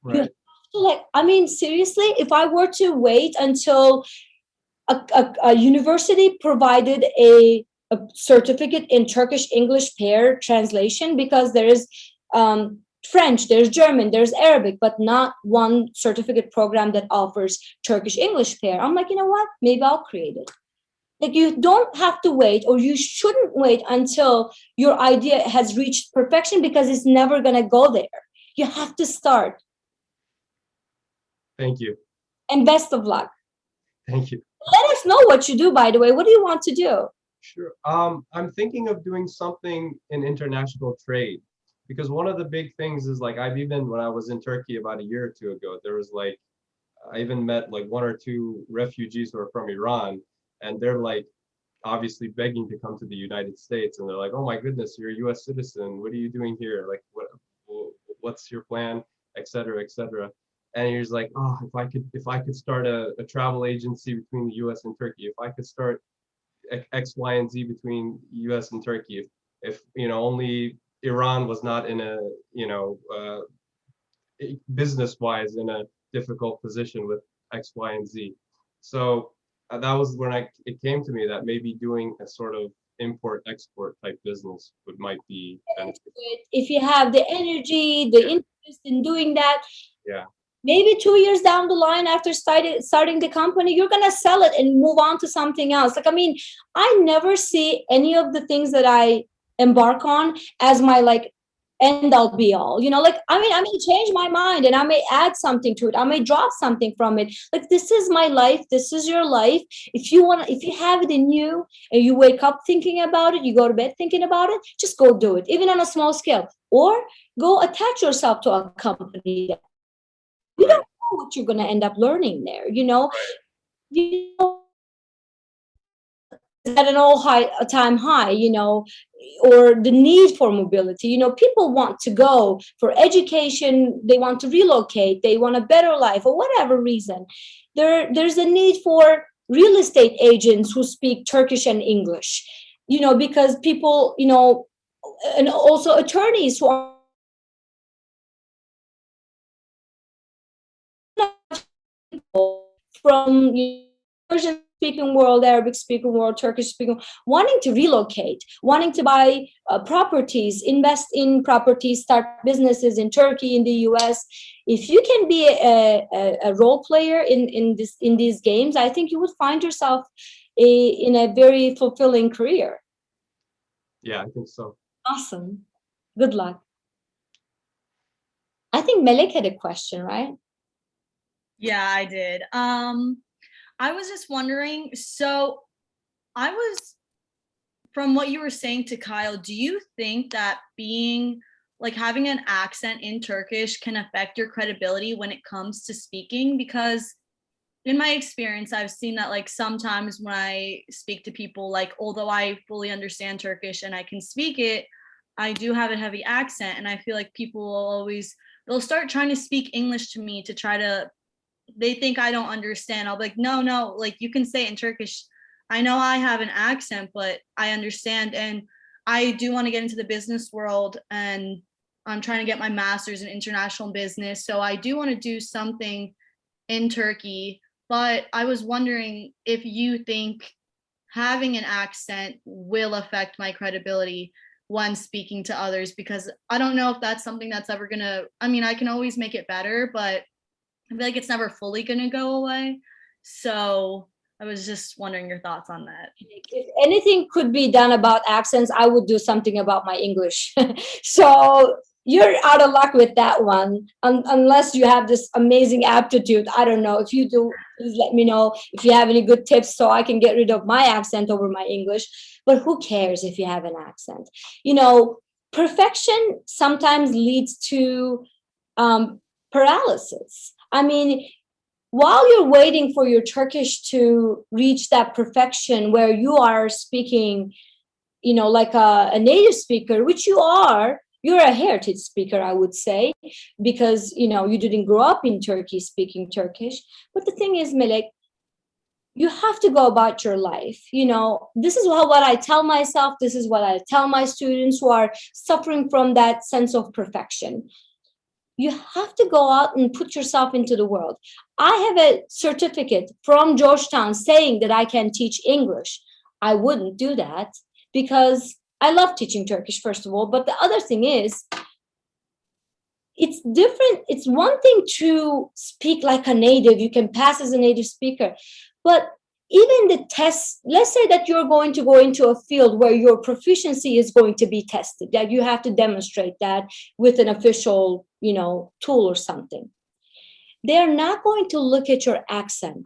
Right. You have to seriously, if I were to wait until a university provided a certificate in Turkish English pair translation, because there is French, there's German, there's Arabic, but not one certificate program that offers Turkish English pair. I'm like, you know what? Maybe I'll create it. Like you don't have to wait, or you shouldn't wait until your idea has reached perfection because it's never going to go there. You have to start. Thank you. And best of luck. Thank you. Let us know what you do, by the way. What do you want to do? Sure. I'm thinking of doing something in international trade, because one of the big things is like when I was in Turkey about a year or two ago, there was like, I even met like one or two refugees who are from Iran. And they're like obviously begging to come to the United States, and they're like, "Oh my goodness, you're a U.S. citizen. What are you doing here? Like, what's your plan, et cetera, et cetera." And he's like, "Oh, if I could start a travel agency between the U.S. and Turkey, if I could start X, Y, and Z between U.S. and Turkey, if only Iran was not in a business-wise in a difficult position with X, Y, and Z." So that was when it came to me that maybe doing a sort of import-export type business might be beneficial. If you have the energy, the interest in doing that, yeah, maybe 2 years down the line after starting the company, you're going to sell it and move on to something else. Like, I mean, I never see any of the things that I embark on as my end all be all. I may change my mind and I may add something to it. I may drop something from it. Like, this is my life. This is your life. If you have it in you and you wake up thinking about it, you go to bed thinking about it, just go do it, even on a small scale, or go attach yourself to a company. You don't know what you're going to end up learning there. at an all-time high, or the need for mobility. People want to go for education, they want to relocate, they want a better life, or whatever reason. There's a need for real estate agents who speak Turkish and English, because people, and also attorneys who are from Persian speaking world, Arabic speaking world, Turkish speaking, wanting to relocate, wanting to buy properties, invest in properties, start businesses in Turkey, in the US. If you can be a role player in these games, I think you would find yourself in a very fulfilling career. Yeah, I think so. Awesome. Good luck. I think Melek had a question, right? Yeah, I did. I was just wondering, so from what you were saying to Kyle, do you think that having an accent in Turkish can affect your credibility when it comes to speaking? Because in my experience, I've seen that sometimes when I speak to people, although I fully understand Turkish and I can speak it, I do have a heavy accent, and I feel like people they'll start trying to speak English to me to they think I don't understand. I'll be like, no, you can say it in Turkish. I know I have an accent, but I understand. And I do want to get into the business world, and I'm trying to get my master's in international business. So I do want to do something in Turkey, but I was wondering if you think having an accent will affect my credibility when speaking to others, because I don't know if that's something that's ever I can always make it better, but I feel like it's never fully going to go away. So I was just wondering your thoughts on that. If anything could be done about accents, I would do something about my English. So you're out of luck with that one, unless you have this amazing aptitude. I don't know. If you do, please let me know if you have any good tips so I can get rid of my accent over my English. But who cares if you have an accent? Perfection sometimes leads to paralysis. While you're waiting for your Turkish to reach that perfection where you are speaking, like a native speaker, which you're a heritage speaker, I would say, because, you didn't grow up in Turkey speaking Turkish. But the thing is, Melek, you have to go about your life. This is what I tell myself. This is what I tell my students who are suffering from that sense of perfection. You have to go out and put yourself into the world. I have a certificate from Georgetown saying that I can teach English. I wouldn't do that because I love teaching Turkish, first of all. But the other thing is, it's different. It's one thing to speak like a native. You can pass as a native speaker. But even the tests, let's say that you're going to go into a field where your proficiency is going to be tested, that you have to demonstrate that with an official, tool or something. They're not going to look at your accent.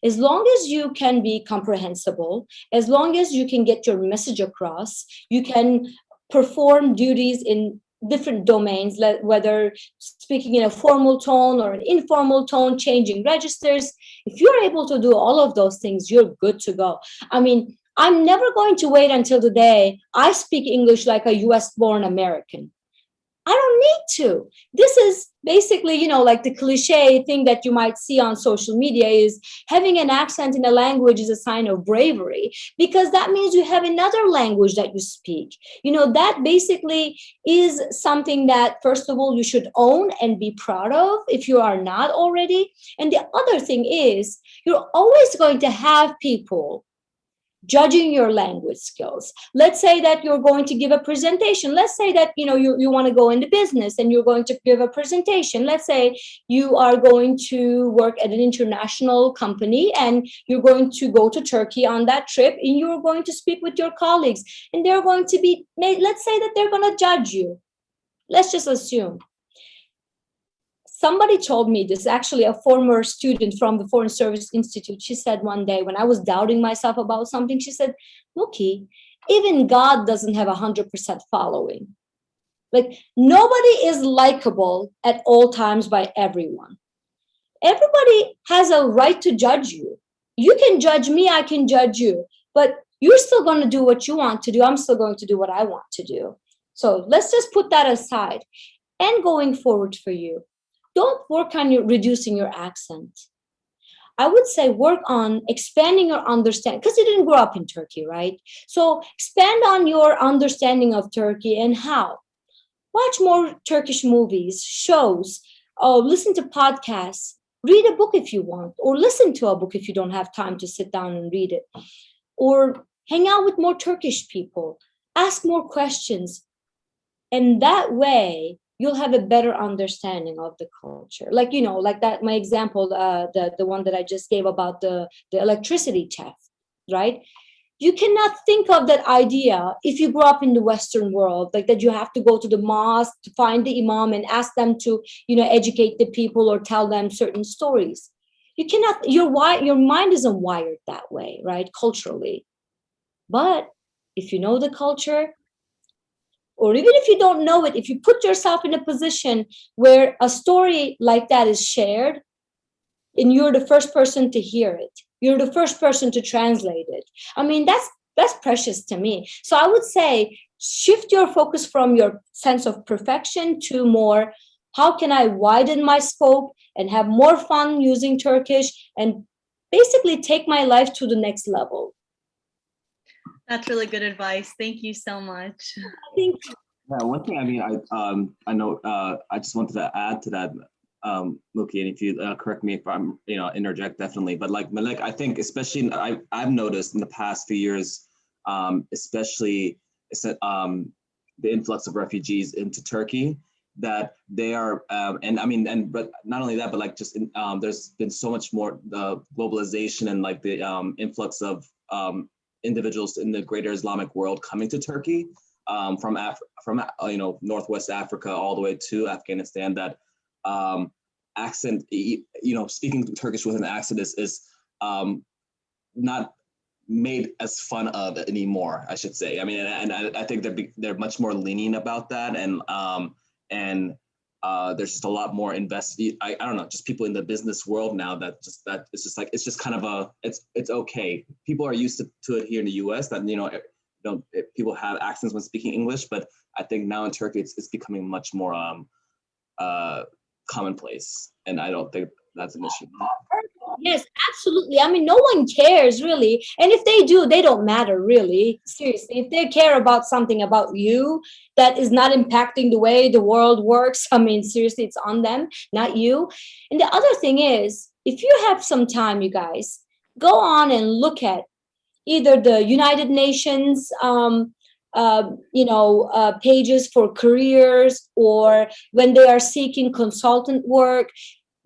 As long as you can be comprehensible, as long as you can get your message across, you can perform duties in different domains, whether speaking in a formal tone or an informal tone, changing registers. If you're able to do all of those things, you're good to go. I'm never going to wait until the day I speak English like a US-born American. I don't need to. This is basically, like the cliche thing that you might see on social media is having an accent in a language is a sign of bravery, because that means you have another language that you speak. That basically is something that, first of all, you should own and be proud of if you are not already. And the other thing is, you're always going to have people judging your language skills. Let's say that you're going to give a presentation. Let's say that you want to go into business and you're going to give a presentation. Let's say you are going to work at an international company and you're going to go to Turkey on that trip, and you're going to speak with your colleagues, and they're going to be, let's say that they're going to judge you. Let's just assume. Somebody told me this, actually a former student from the Foreign Service Institute. She said one day when I was doubting myself about something, she said, Muki, even God doesn't have 100% following. Nobody is likable at all times by everyone. Everybody has a right to judge you. You can judge me, I can judge you. But You're still going to do what you want to do. I'm still going to do what I want to do. So let's just put that aside. And going forward for you, don't work on reducing your accent. I would say work on expanding your understanding, because you didn't grow up in Turkey, right? So expand on your understanding of Turkey. And how. Watch more Turkish movies, shows, listen to podcasts, read a book if you want, or listen to a book if you don't have time to sit down and read it, or hang out with more Turkish people, ask more questions. And that way, you'll have a better understanding of the culture. Like, like that, my example, the one that I just gave about the electricity theft, right? You cannot think of that idea if you grew up in the Western world, like that you have to go to the mosque to find the imam and ask them to, educate the people or tell them certain stories. You cannot, your mind isn't wired that way, right? Culturally. But if you know the culture, or even if you don't know it, if you put yourself in a position where a story like that is shared, and you're the first person to hear it, you're the first person to translate it. I mean, that's precious to me. So I would say shift your focus from your sense of perfection to more, how can I widen my scope and have more fun using Turkish and basically take my life to the next level. That's really good advice. Thank you so much. Thank you. Yeah, one thing, I know, I just wanted to add to that, Muki, and if you correct me if I'm, interject, definitely. But like Malek, I think especially I've noticed in the past few years, especially the influx of refugees into Turkey, that they are, but not only that, but like just there's been so much more globalization and like the influx of individuals in the greater Islamic world coming to Turkey. From Northwest Africa all the way to Afghanistan, that accent, speaking Turkish with an accent is not made as fun of anymore, I should say. I mean, and I think they're much more lenient about that, and there's just a lot more I don't know, just people in the business world now it's just kind of it's okay. People are used to it here in the U.S. that people have accents when speaking English, but I think now in Turkey it's becoming much more commonplace, and I don't think that's an issue. Yes, absolutely. I mean, no one cares really, and if they do, they don't matter really. Seriously, if they care about something about you that is not impacting the way the world works, I mean, seriously, it's on them, not you. And the other thing is, if you have some time, you guys, go on and look at either the United Nations, pages for careers, or when they are seeking consultant work.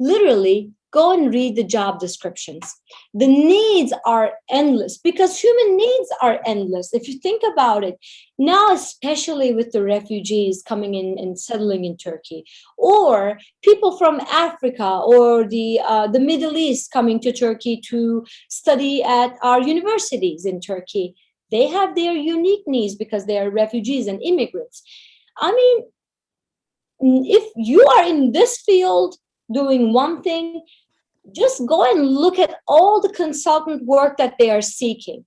Literally, go and read the job descriptions. The needs are endless because human needs are endless. If you think about it, now, especially with the refugees coming in and settling in Turkey, or people from Africa or the Middle East coming to Turkey to study at our universities in Turkey, they have their unique needs because they are refugees and immigrants. I mean, if you are in this field doing one thing, just go and look at all the consultant work that they are seeking.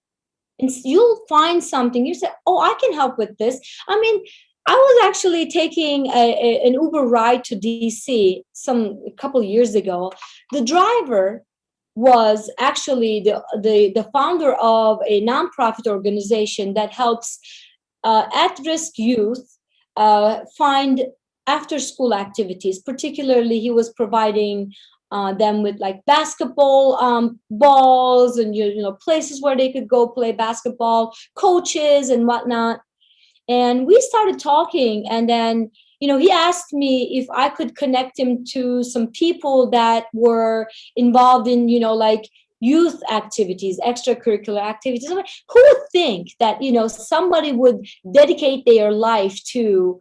And you'll find something. You say, oh, I can help with this. I mean, I was actually taking an Uber ride to DC a couple years ago. The driver was actually the founder of a nonprofit organization that helps at-risk youth find after-school activities. Particularly, he was providing them with like basketball balls and places where they could go play basketball, coaches and whatnot. And we started talking, and then he asked me if I could connect him to some people that were involved in like youth activities, extracurricular activities. I mean, who would think that somebody would dedicate their life to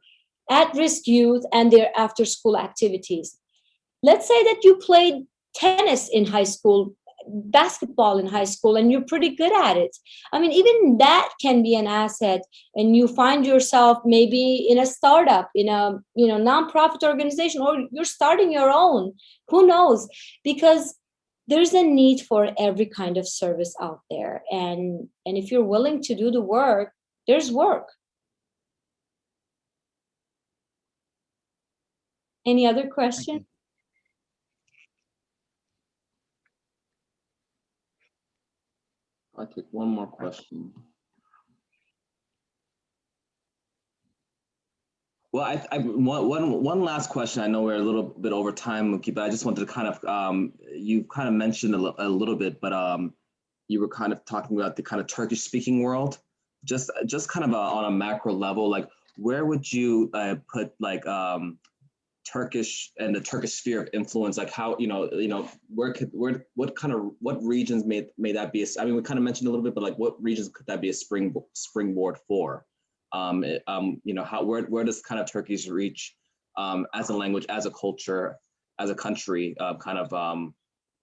at-risk youth and their after-school activities? Let's say that you played tennis in high school, basketball in high school, and you're pretty good at it. I mean, even that can be an asset, and you find yourself maybe in a startup, in a nonprofit organization, or you're starting your own. Who knows? Because there's a need for every kind of service out there. And if you're willing to do the work, there's work. Any other question? I'll take one more question. Well, one last question. I know we're a little bit over time, Muki, but I just wanted to kind of, you kind of mentioned a little bit, but you were kind of talking about the kind of Turkish speaking world, just kind of on a macro level, like where would you put like Turkish and the Turkish sphere of influence, like how, what regions may that be? I mean, we kind of mentioned a little bit, but like what regions could that be a springboard for? Where does kind of Turkish reach as a language, as a culture, as a country,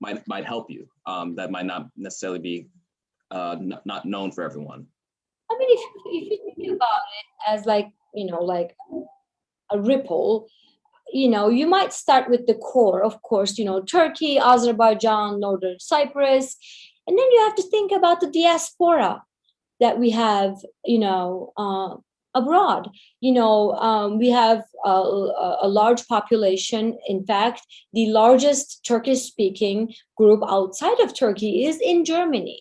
might help you that might not necessarily be not known for everyone? I mean, if you think about it as like a ripple, you might start with the core, of course, Turkey, Azerbaijan, Northern Cyprus, and then you have to think about the diaspora that we have, abroad. We have a large population. In fact, the largest Turkish-speaking group outside of Turkey is in Germany.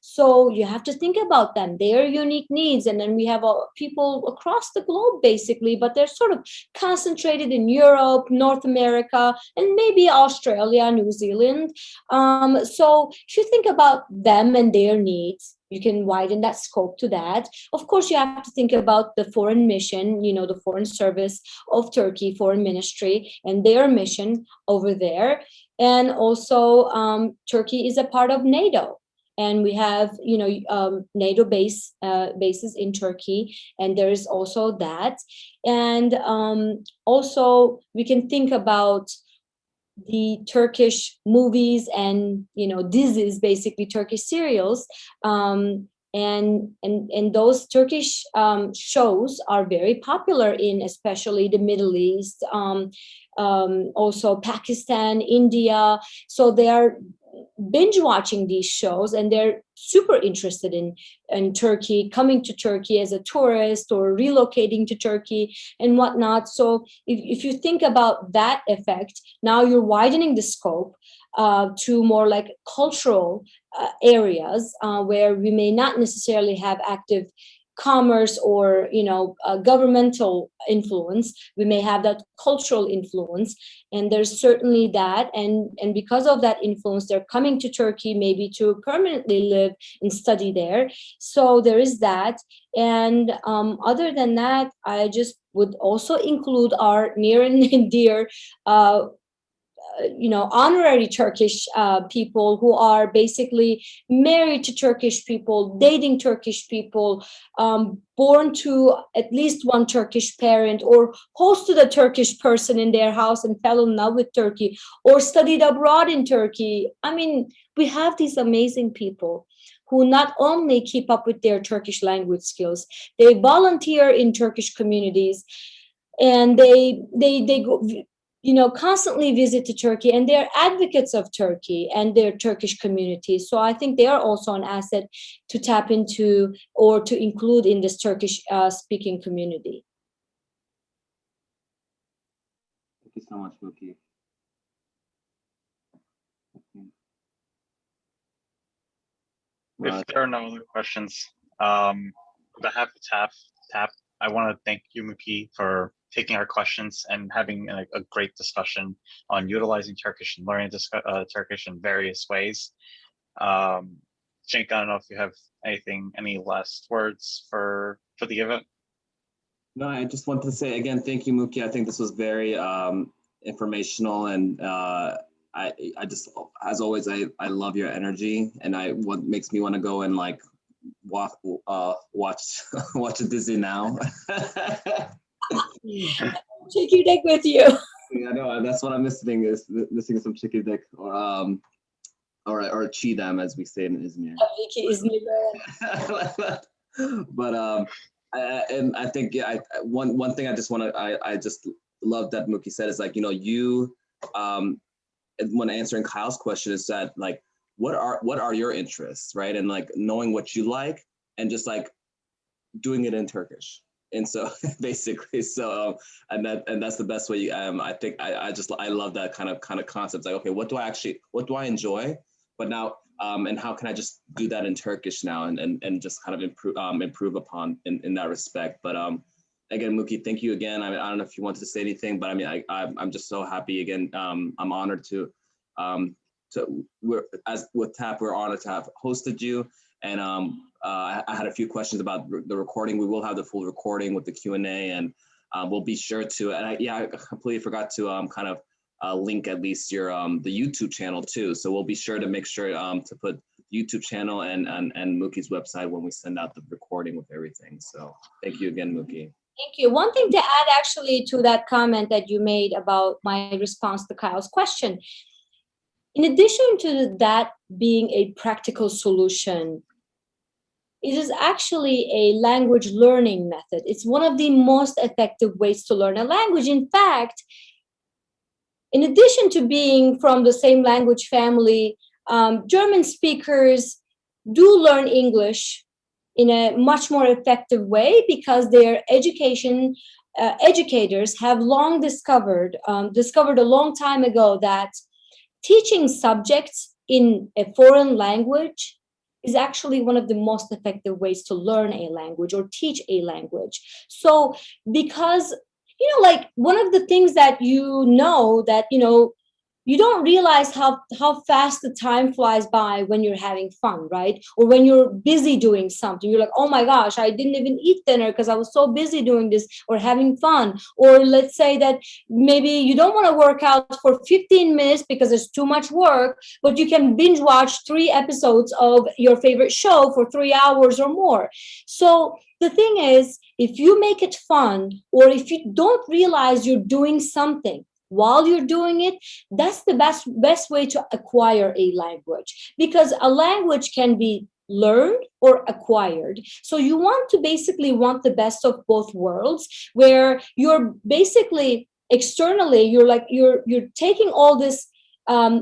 So you have to think about them, their unique needs. And then we have people across the globe, basically, but they're sort of concentrated in Europe, North America, and maybe Australia, New Zealand. So if you think about them and their needs, you can widen that scope to that. Of course, you have to think about the foreign mission, the foreign service of Turkey, foreign ministry, and their mission over there. And also, Turkey is a part of NATO. And we have, NATO bases in Turkey, and there is also that. And also, we can think about the Turkish movies and dizis, basically Turkish serials, and those Turkish shows are very popular in especially the Middle East, also Pakistan, India. So they are binge watching these shows, and they're super interested in Turkey, coming to Turkey as a tourist or relocating to Turkey and whatnot. So if you think about that effect, now you're widening the scope to more like cultural areas where we may not necessarily have active commerce or governmental influence. We may have that cultural influence, and there's certainly that, and because of that influence, they're coming to Turkey maybe to permanently live and study there. So there is that. And other than that, I just would also include our near and dear honorary Turkish people who are basically married to Turkish people, dating Turkish people, born to at least one Turkish parent, or hosted a Turkish person in their house and fell in love with Turkey, or studied abroad in Turkey. I mean, we have these amazing people who not only keep up with their Turkish language skills, they volunteer in Turkish communities, and they go, constantly visit to Turkey, and they're advocates of Turkey and their Turkish community. So I think they are also an asset to tap into or to include in this Turkish speaking community. Thank you so much, Muki. If there are no other questions, on behalf of TAP, I want to thank you, Muki, for taking our questions and having a great discussion on utilizing Turkish and learning Turkish in various ways. Cenk, I don't know if you have any last words for the event? No, I just wanted to say again, thank you, Muki. I think this was very informational, and I just, as always, I love your energy, and what makes me want to go and like watch a Disney now. Çekirdek with you. Yeah, no, that's what I'm missing some çekirdek, or çiğdem, as we say in Izmir. But and I think one thing I just love that Muki said is like, you when answering Kyle's question is that like, what are your interests, right? And like knowing what you like and just like doing it in Turkish. And so basically, so and that's the best way. I think I love that kind of concept. Like, okay, what do I enjoy? But now, and how can I just do that in Turkish now and just kind of improve upon in that respect. But again, Muki, thank you again. I don't know if you wanted to say anything, but I mean, I'm just so happy again. I'm honored to with TAP, we're honored to have hosted you. And I had a few questions about the recording. We will have the full recording with the Q&A, and we'll be sure to. And I completely forgot to kind of link at least your the YouTube channel too. So we'll be sure to make sure to put YouTube channel and Muki's website when we send out the recording with everything. So thank you again, Muki. Thank you. One thing to add actually to that comment that you made about my response to Kyle's question. In addition to that being a practical solution, it is actually a language learning method. It's one of the most effective ways to learn a language. In fact, in addition to being from the same language family, German speakers do learn English in a much more effective way because their educators have long discovered a long time ago that teaching subjects in a foreign language is actually one of the most effective ways to learn a language or teach a language. So because, like one of the things that you don't realize how fast the time flies by when you're having fun, right? Or when you're busy doing something, you're like, oh my gosh, I didn't even eat dinner because I was so busy doing this or having fun. Or let's say that maybe you don't want to work out for 15 minutes because it's too much work, but you can binge watch 3 episodes of your favorite show for 3 hours or more. So the thing is, if you make it fun, or if you don't realize you're doing something while you're doing it, that's the best way to acquire a language, because a language can be learned or acquired. So you want the best of both worlds, where you're basically externally, you're taking all this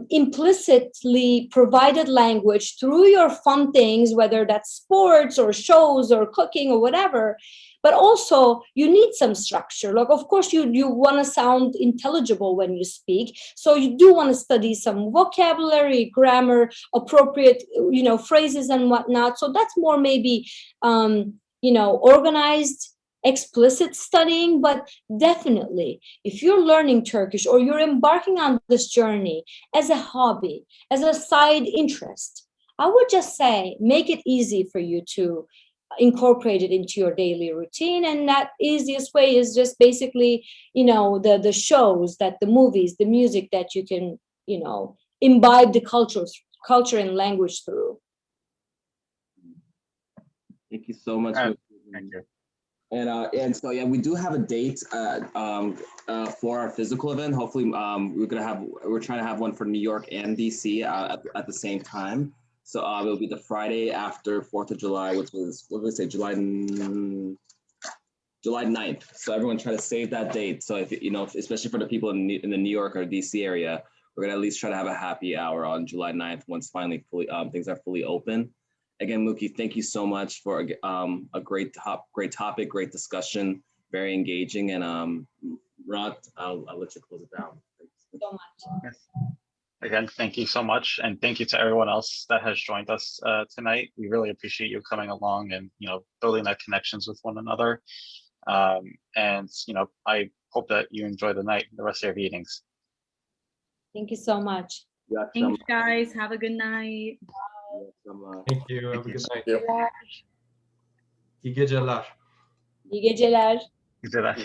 implicitly provided language through your fun things, whether that's sports or shows or cooking or whatever. But also you need some structure. Like, of course, you want to sound intelligible when you speak. So you do want to study some vocabulary, grammar, appropriate, phrases and whatnot. So that's more maybe, organized, explicit studying. But definitely, if you're learning Turkish or you're embarking on this journey as a hobby, as a side interest, I would just say, make it easy for you to incorporate it into your daily routine. And that easiest way is just basically, the shows, the movies, the music that you can, imbibe the culture and language through. Thank you so much. Thank you. And so yeah, we do have a date for our physical event. Hopefully, we're trying to have one for New York and DC at the same time. So it'll be the Friday after 4th of July, which was, what did we say, July 9th. So everyone try to save that date. So if especially for the people in the New York or DC area, we're gonna at least try to have a happy hour on July 9th once finally things are fully open. Again, Muki, thank you so much for a great topic, great discussion, very engaging. And Rod, I'll let you close it down. Thanks So much. Yes. Again, thank you so much, and thank you to everyone else that has joined us tonight. We really appreciate you coming along and building that connections with one another. And I hope that you enjoy the night, the rest of your evenings. Thank you so much. Thanks, guys. Have a good night. Thank you. Have a good night. Yeah. İyi geceler. İyi geceler. Güzel.